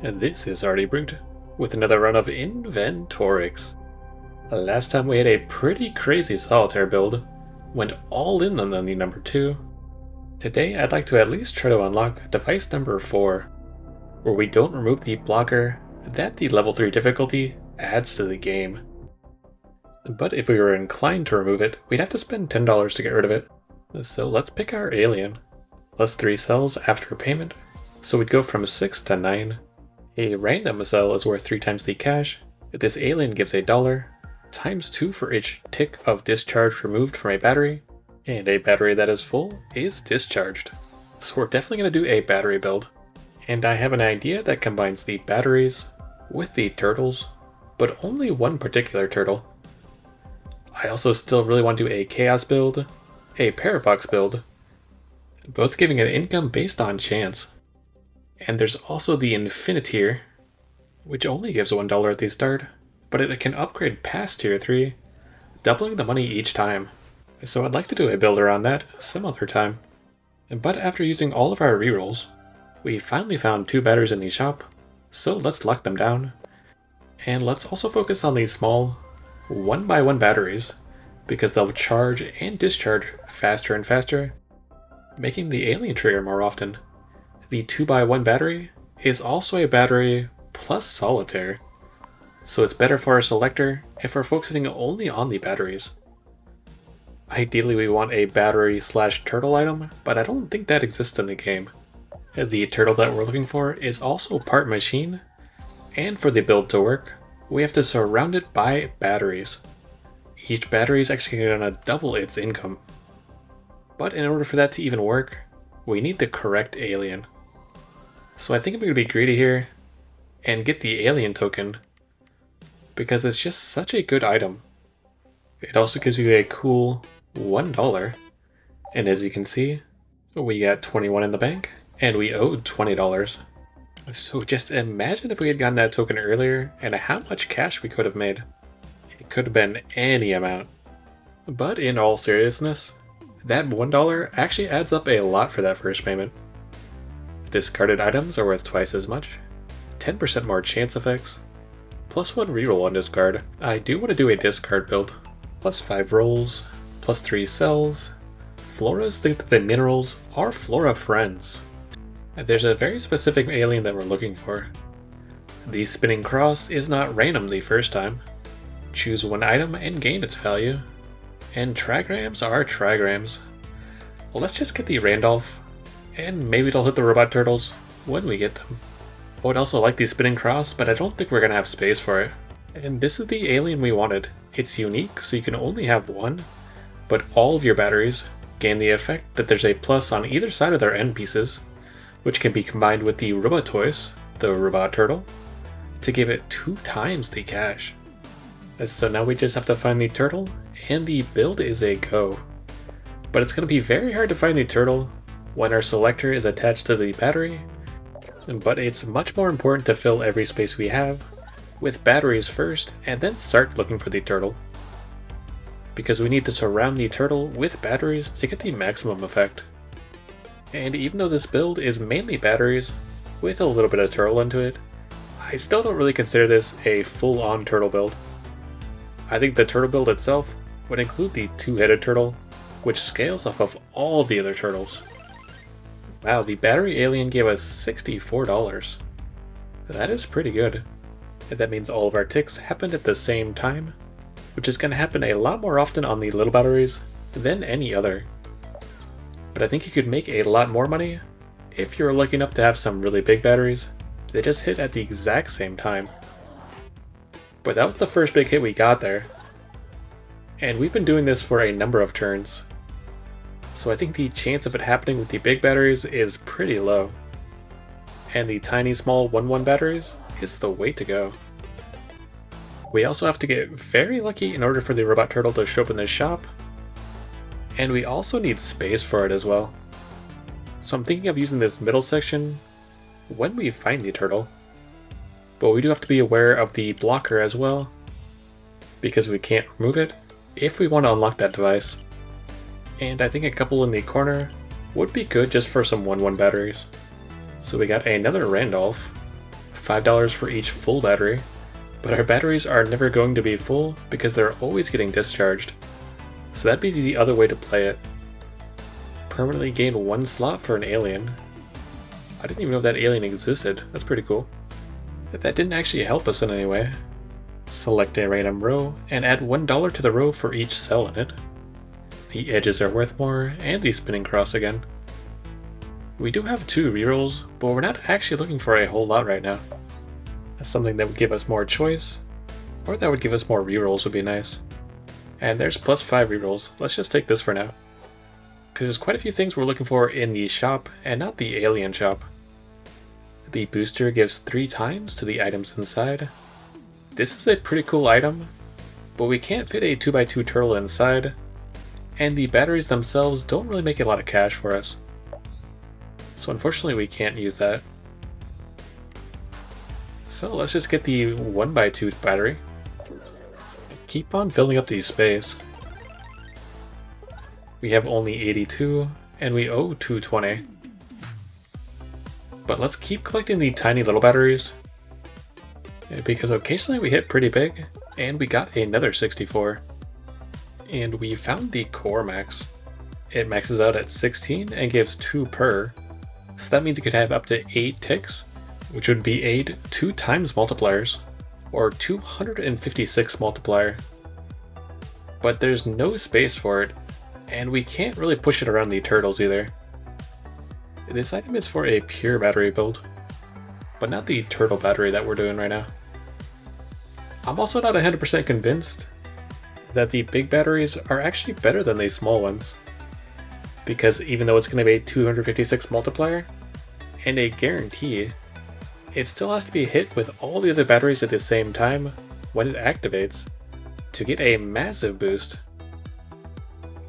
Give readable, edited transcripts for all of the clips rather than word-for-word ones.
And this is Already Brute, with another run of Inventorix. Last time we had a pretty crazy solitaire build, went all in on the number 2. Today I'd like to at least try to unlock device number 4, where we don't remove the blocker that the level 3 difficulty adds to the game. But if we were inclined to remove it, we'd have to spend $10 to get rid of it. So let's pick our alien. Plus 3 cells after payment, so we'd go from 6 to 9. A random cell is worth 3 times the cash. This alien gives $1, times 2 for each tick of discharge removed from a battery, and a battery that is full is discharged. So we're definitely going to do a battery build. And I have an idea that combines the batteries with the turtles, but only one particular turtle. I also still really want to do a chaos build, a parabox build, both giving an income based on chance. And there's also the Inventorix, which only gives $1 at the start, but it can upgrade past tier 3, doubling the money each time. So I'd like to do a build around that some other time. But after using all of our rerolls, we finally found 2 batteries in the shop, so let's lock them down. And let's also focus on these small 1x1 batteries, because they'll charge and discharge faster and faster, making the alien trigger more often. The 2x1 battery is also a battery plus solitaire, so it's better for our selector if we're focusing only on the batteries. Ideally we want a battery / turtle item, but I don't think that exists in the game. The turtle that we're looking for is also part machine, and for the build to work, we have to surround it by batteries. Each battery is actually going to double its income. But in order for that to even work, we need the correct alien. So I think I'm going to be greedy here and get the alien token, because it's just such a good item. It also gives you a cool $1, and as you can see, we got 21 in the bank, and we owed $20. So just imagine if we had gotten that token earlier and how much cash we could have made. It could have been any amount. But in all seriousness, that $1 actually adds up a lot for that first payment. Discarded items are worth twice as much, 10% more chance effects, plus 1 reroll on discard. I do want to do a discard build. Plus 5 rolls, plus 3 cells. Floras think that the minerals are flora friends. There's a very specific alien that we're looking for. The spinning cross is not random the first time. Choose 1 item and gain its value. And trigrams are trigrams. Well, let's just get the Randolph, and maybe it'll hit the robot turtles when we get them. I would also like the spinning cross, but I don't think we're going to have space for it. And this is the alien we wanted. It's unique, so you can only have 1, but all of your batteries gain the effect that there's a plus on either side of their end pieces, which can be combined with the Robotoise, the robot turtle, to give it 2 times the cash. So now we just have to find the turtle, and the build is a go. But it's going to be very hard to find the turtle when our selector is attached to the battery, but it's much more important to fill every space we have with batteries first, and then start looking for the turtle. Because we need to surround the turtle with batteries to get the maximum effect. And even though this build is mainly batteries, with a little bit of turtle into it, I still don't really consider this a full-on turtle build. I think the turtle build itself would include the 2-headed turtle, which scales off of all the other turtles. Wow, the battery alien gave us $64. That is pretty good. And that means all of our ticks happened at the same time, which is going to happen a lot more often on the little batteries than any other. But I think you could make a lot more money if you're lucky enough to have some really big batteries that just hit at the exact same time. But that was the first big hit we got there. And we've been doing this for a number of turns, so I think the chance of it happening with the big batteries is pretty low. And the tiny small 1-1 batteries is the way to go. We also have to get very lucky in order for the robot turtle to show up in this shop, and we also need space for it as well. So I'm thinking of using this middle section when we find the turtle. But we do have to be aware of the blocker as well, because we can't remove it if we want to unlock that device. And I think a couple in the corner would be good just for some 1-1 batteries. So we got another Randolph, $5 for each full battery, but our batteries are never going to be full because they're always getting discharged. So that'd be the other way to play it. Permanently gain 1 slot for an alien. I didn't even know that alien existed. That's pretty cool. That didn't actually help us in any way. Select a random row and add $1 to the row for each cell in it. The edges are worth more, and the spinning cross again. We do have 2 rerolls, but we're not actually looking for a whole lot right now. Something that would give us more choice, or that would give us more rerolls would be nice. And there's +5 rerolls. Let's just take this for now. Because there's quite a few things we're looking for in the shop, and not the alien shop. The booster gives 3 times to the items inside. This is a pretty cool item, but we can't fit a 2x2 turtle inside, and the batteries themselves don't really make a lot of cash for us. So unfortunately we can't use that. So let's just get the 1x2 battery. Keep on filling up the space. We have only 82, and we owe 220. But let's keep collecting the tiny little batteries, because occasionally we hit pretty big, and we got another 64. And we found the core max. It maxes out at 16 and gives 2 per, so that means it could have up to 8 ticks, which would be 8 2 times multipliers, or 256 multiplier. But there's no space for it, and we can't really push it around the turtles either. This item is for a pure battery build, but not the turtle battery that we're doing right now. I'm also not 100% convinced that the big batteries are actually better than the small ones, because even though it's going to be a 256 multiplier and a guarantee, it still has to be hit with all the other batteries at the same time when it activates to get a massive boost.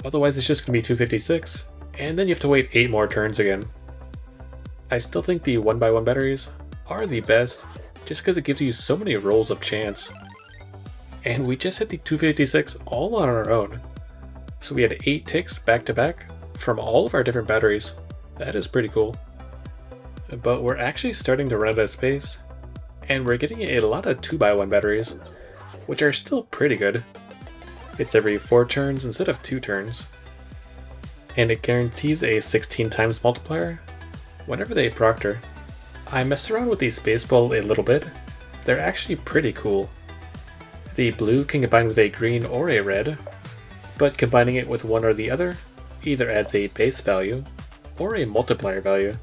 Otherwise it's just going to be 256, and then you have to wait 8 more turns again. I still think the 1x1 batteries are the best, just because it gives you so many rolls of chance. And we just hit the 256 all on our own. So we had 8 ticks back to back from all of our different batteries. That is pretty cool. But we're actually starting to run out of space, and we're getting a lot of 2x1 batteries, which are still pretty good. It's every 4 turns instead of 2 turns. And it guarantees a 16 times multiplier whenever they proctor. I messed around with the Spaceball a little bit. They're actually pretty cool. The blue can combine with a green or a red, but combining it with one or the other either adds a base value or a multiplier value.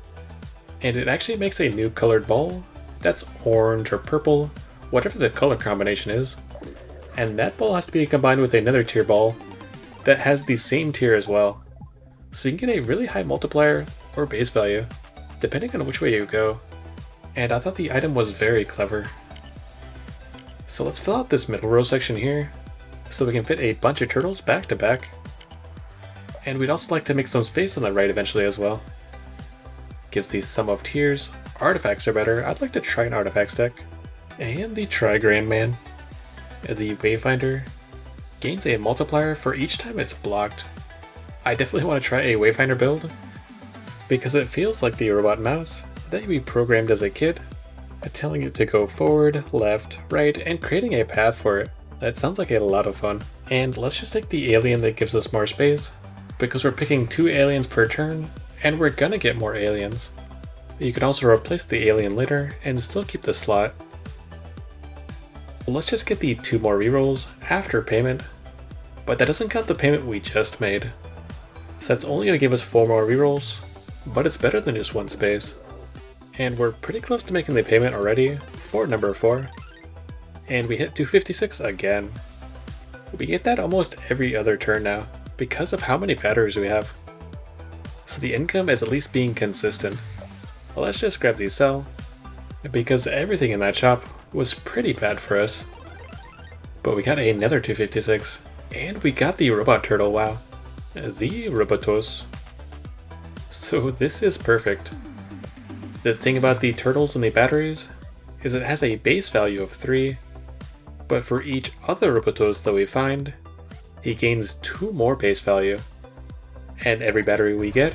And it actually makes a new colored ball that's orange or purple, whatever the color combination is. And that ball has to be combined with another tier ball that has the same tier as well. So you can get a really high multiplier or base value, depending on which way you go. And I thought the item was very clever. So let's fill out this middle row section here, so we can fit a bunch of turtles back to back. And we'd also like to make some space on the right eventually as well. Gives the sum of tiers. Artifacts are better. I'd like to try an artifacts deck. And the Trigram Man. The Wayfinder gains a multiplier for each time it's blocked. I definitely want to try a Wayfinder build, because it feels like the robot mouse that we programmed as a kid, telling it to go forward, left, right, and creating a path for it. That sounds like a lot of fun. And let's just take the alien that gives us more space, because we're picking 2 aliens per turn, and we're gonna get more aliens. You can also replace the alien later and still keep the slot. Let's just get the 2 more rerolls after payment, but that doesn't count the payment we just made. So that's only gonna give us 4 more rerolls, but it's better than just 1 space. And we're pretty close to making the payment already for number 4. And we hit 256 again. We get that almost every other turn now, because of how many batteries we have. So the income is at least being consistent. Well, let's just grab the cell, because everything in that shop was pretty bad for us. But we got another 256, and we got the robot turtle, wow. The Robotoise. So this is perfect. The thing about the turtles and the batteries is it has a base value of 3, but for each other Robotoise that we find, he gains 2 more base value. And every battery we get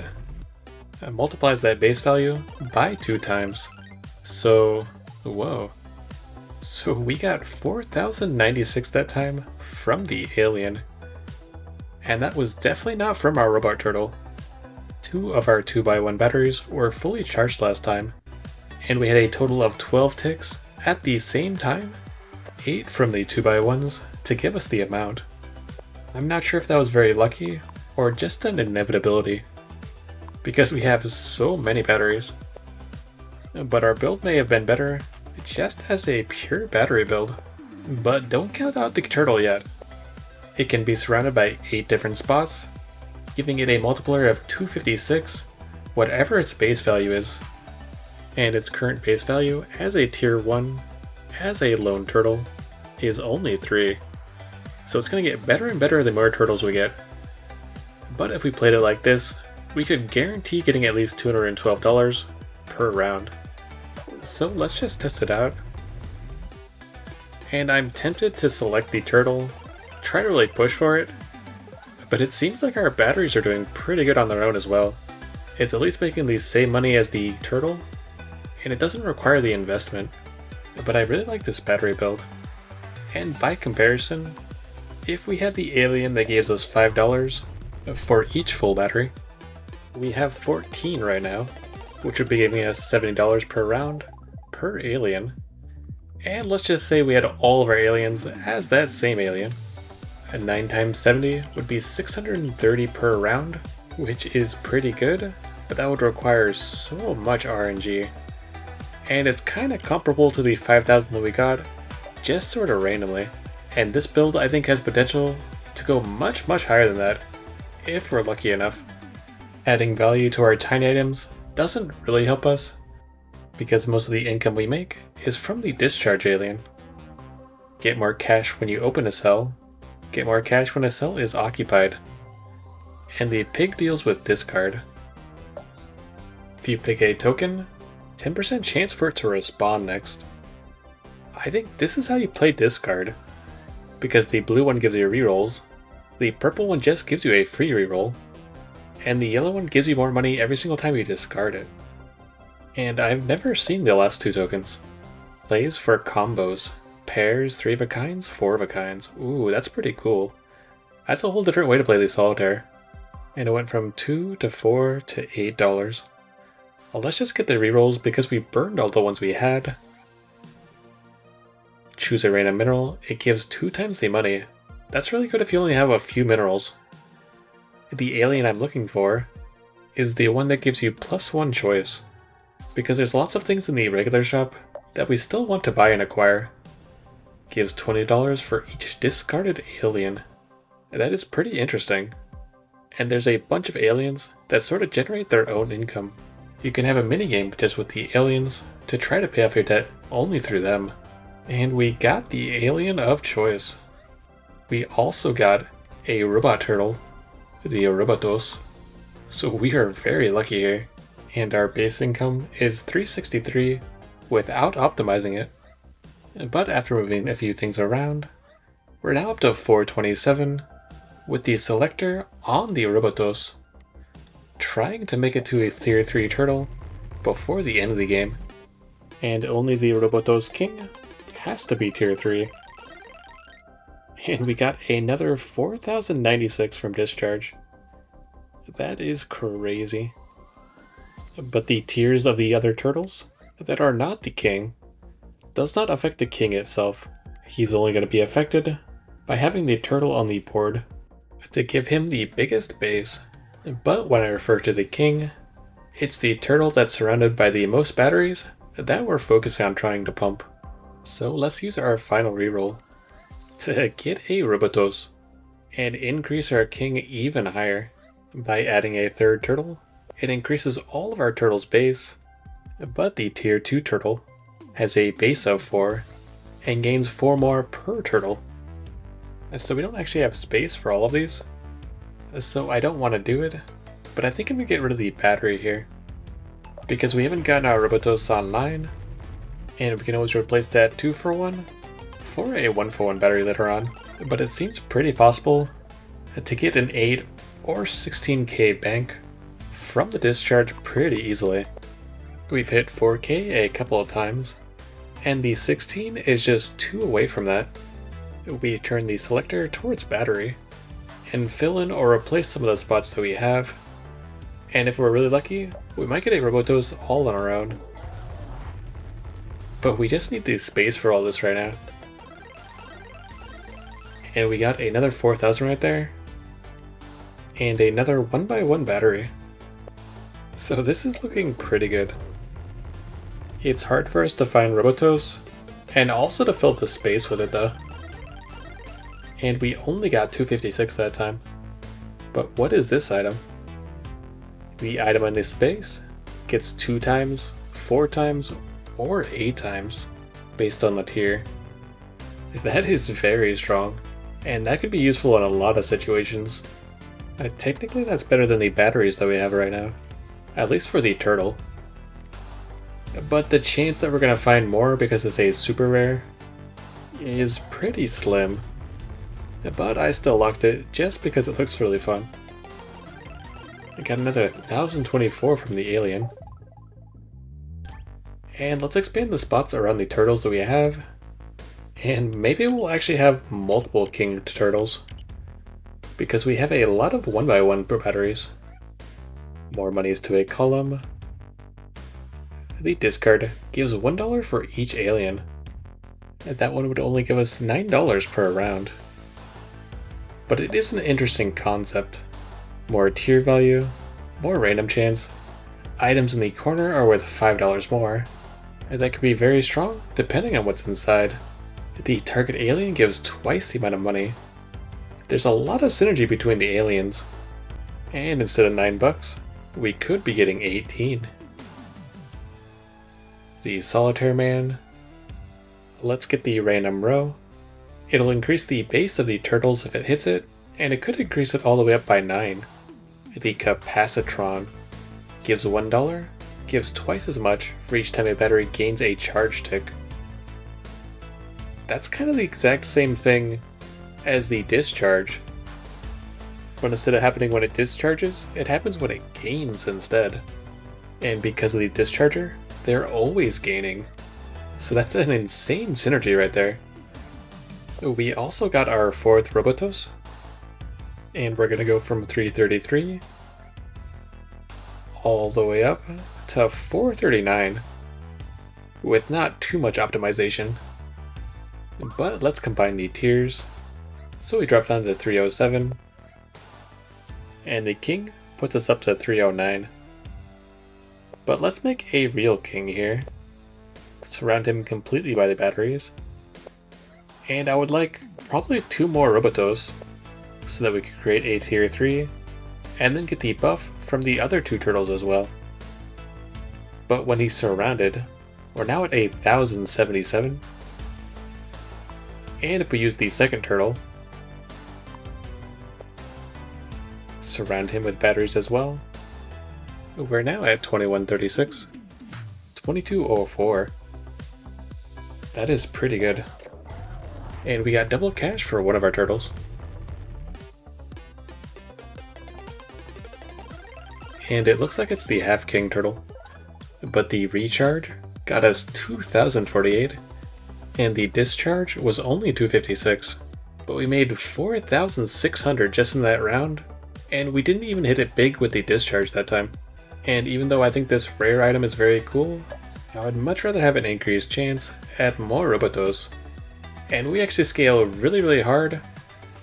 multiplies that base value by 2 times. So Whoa. So we got 4096 that time from the alien. And that was definitely not from our robot turtle. 2 of our 2x1 batteries were fully charged last time, and we had a total of 12 ticks at the same time, 8 from the 2x1s to give us the amount. I'm not sure if that was very lucky or just an inevitability, because we have so many batteries. But our build may have been better just as a pure battery build. But don't count out the turtle yet. It can be surrounded by 8 different spots, giving it a multiplier of 256, whatever its base value is. And its current base value as a tier 1, as a lone turtle, is only 3. So it's going to get better and better the more turtles we get. But if we played it like this, we could guarantee getting at least $212 per round. So let's just test it out. And I'm tempted to select the turtle, try to really push for it, but it seems like our batteries are doing pretty good on their own as well. It's at least making the same money as the turtle, and it doesn't require the investment. But I really like this battery build. And by comparison, if we had the alien that gives us $5 for each full battery, we have 14 right now, which would be giving us $70 per round per alien. And let's just say we had all of our aliens as that same alien. And 9 times 70 would be 630 per round, which is pretty good, but that would require so much RNG. And it's kind of comparable to the 5,000 that we got, just sort of randomly. And this build I think has potential to go much higher than that, if we're lucky enough. Adding value to our tiny items doesn't really help us, because most of the income we make is from the discharge alien. Get more cash when you open a cell, get more cash when a cell is occupied. And the pig deals with discard. If you pick a token, 10% chance for it to respawn next. I think this is how you play discard, because the blue one gives you rerolls, the purple one just gives you a free reroll, and the yellow one gives you more money every single time you discard it. And I've never seen the last 2 tokens. Plays for combos. Pairs, 3 of a kinds, 4 of a kinds. Ooh, that's pretty cool. That's a whole different way to play the solitaire. And it went from $2 to $4 to $8. Well, let's just get the rerolls because we burned all the ones we had. Choose a random mineral. It gives 2 times the money. That's really good if you only have a few minerals. The alien I'm looking for is the one that gives you +1 choice, because there's lots of things in the regular shop that we still want to buy and acquire. Gives $20 for each discarded alien. That is pretty interesting. And there's a bunch of aliens that sort of generate their own income. You can have a minigame just with the aliens to try to pay off your debt only through them. And we got the alien of choice. We also got a robot turtle, the Robotoise. So we are very lucky here. And our base income is 363 without optimizing it. But after moving a few things around, we're now up to 427 with the selector on the Robotoise, trying to make it to a tier 3 turtle before the end of the game. And only the Robotoise King has to be tier 3. And we got another 4096 from discharge. That is crazy. But the tiers of the other turtles that are not the king does not affect the king itself. He's only going to be affected by having the turtle on the board to give him the biggest base. But when I refer to the king, it's the turtle that's surrounded by the most batteries that we're focusing on trying to pump. So let's use our final reroll to get a Robotoise and increase our king even higher. By adding a 3rd turtle, it increases all of our turtles' base, but the tier 2 turtle has a base of 4 and gains 4 more per turtle. So we don't actually have space for all of these, so I don't want to do it, but I think I'm going to get rid of the battery here, because we haven't gotten our Robotoise online, and we can always replace that 2-for-1 for a 1-for-1 battery later on. But it seems pretty possible to get an 8 or 16k bank from the discharge pretty easily. We've hit 4k a couple of times, And the 16 is just 2 away from that. We turn the selector towards battery, and fill in or replace some of the spots that we have. And if we're really lucky, we might get a Robotoise all on our own. But we just need the space for all this right now. And we got another 4,000 right there. And another 1x1 battery. So this is looking pretty good. It's hard for us to find Robotoise, and also to fill the space with it though. And we only got 256 that time. But what is this item? The item in this space gets 2 times, 4 times, or 8 times, based on the tier. That is very strong, and that could be useful in a lot of situations. Technically that's better than the batteries that we have right now, at least for the turtle. But the chance that we're going to find more because it's a super rare is pretty slim. But I still locked it just because it looks really fun. I got another 1024 from the alien. And let's expand the spots around the turtles that we have. And maybe we'll actually have multiple king turtles, because we have a lot of 1x1 batteries. More monies to a column. The discard gives $1 for each alien. And that one would only give us $9 per round. But it is an interesting concept. More tier value, more random chance. Items in the corner are worth $5 more. And that could be very strong depending on what's inside. The target alien gives twice the amount of money. There's a lot of synergy between the aliens. And instead of $9, we could be getting 18. The Solitaire Man. Let's get the random row. It'll increase the base of the turtles if it hits it, and it could increase it all the way up by 9. The Capacitron gives $1, gives twice as much for each time a battery gains a charge tick. That's kind of the exact same thing as the discharge. But instead of happening when it discharges, it happens when it gains instead. And because of the discharger, they're always gaining. So that's an insane synergy right there. We also got our 4th Robotoise, and we're gonna go from 333 all the way up to 439 with not too much optimization. But let's combine the tiers. So we drop down to 307, and the king puts us up to 309. But let's make a real king here. Surround him completely by the batteries. And I would like probably 2 more Robotoise so that we could create a tier 3 and then get the buff from the other 2 turtles as well. But when he's surrounded, we're now at 1077. And if we use the second turtle, surround him with batteries as well, we're now at 2136, 2204. That is pretty good. And we got double cash for one of our turtles. And it looks like it's the half king turtle. But the recharge got us 2048, and the discharge was only 256. But we made 4,600 just in that round, and we didn't even hit it big with the discharge that time. And even though I think this rare item is very cool, I would much rather have an increased chance at more Robotoise. And we actually scale really hard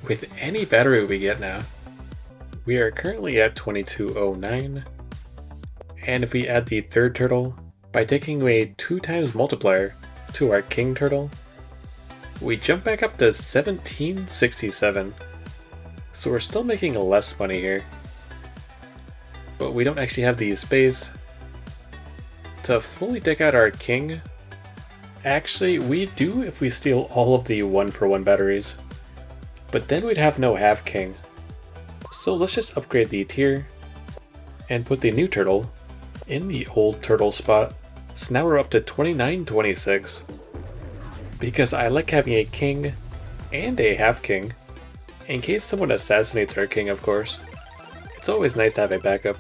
with any battery we get now. We are currently at 2209, and if we add the third turtle by taking away 2 times multiplier to our king turtle, we jump back up to 1767. So we're still making less money here. But we don't actually have the space to fully deck out our king. Actually, we do if we steal all of the 1-for-1 batteries. But then we'd have no half king. So let's just upgrade the tier and put the new turtle in the old turtle spot. So now we're up to 2926. Because I like having a king and a half king, in case someone assassinates our king, of course. It's always nice to have a backup.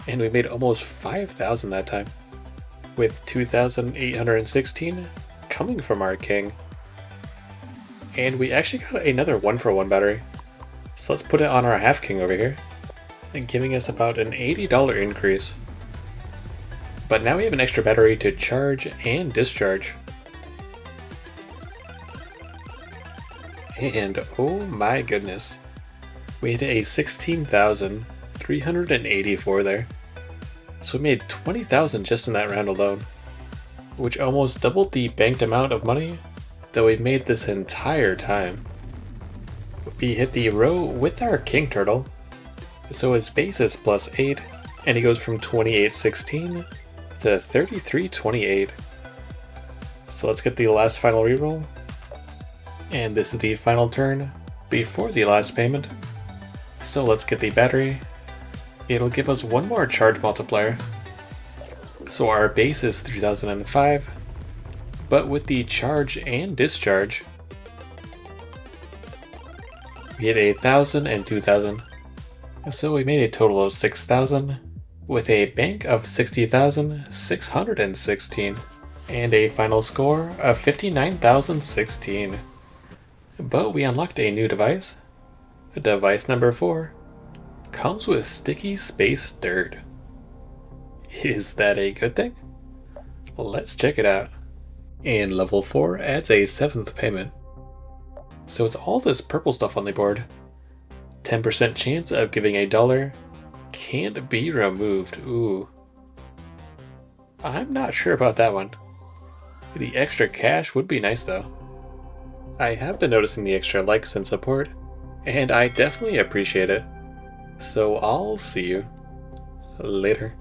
And we made almost 5,000 that time. with 2,816 coming from our king. And we actually got another 1-for-1 battery. So let's put it on our half king over here, and giving us about an $80 increase. But now we have an extra battery to charge and discharge. And oh my goodness, we hit a 16,384 there. So we made 20,000 just in that round alone, which almost doubled the banked amount of money that we've made this entire time. We hit the row with our king turtle, so his base is +8, and he goes from 2816 to 3328. So let's get the last final reroll. And this is the final turn before the last payment. So let's get the battery. It'll give us one more charge multiplier. So our base is 3005, but with the charge and discharge, we hit 1,000 and 2,000. So we made a total of 6,000 with a bank of 60,616 and a final score of 59,016. But we unlocked a new device. Device number 4 comes with sticky space dirt. Is that a good thing? Let's check it out. And level 4 adds a 7th payment. So it's all this purple stuff on the board. 10% chance of giving $1. Can't be removed. Ooh. I'm not sure about that one. The extra cash would be nice though. I have been noticing the extra likes and support, and I definitely appreciate it. So I'll see you later.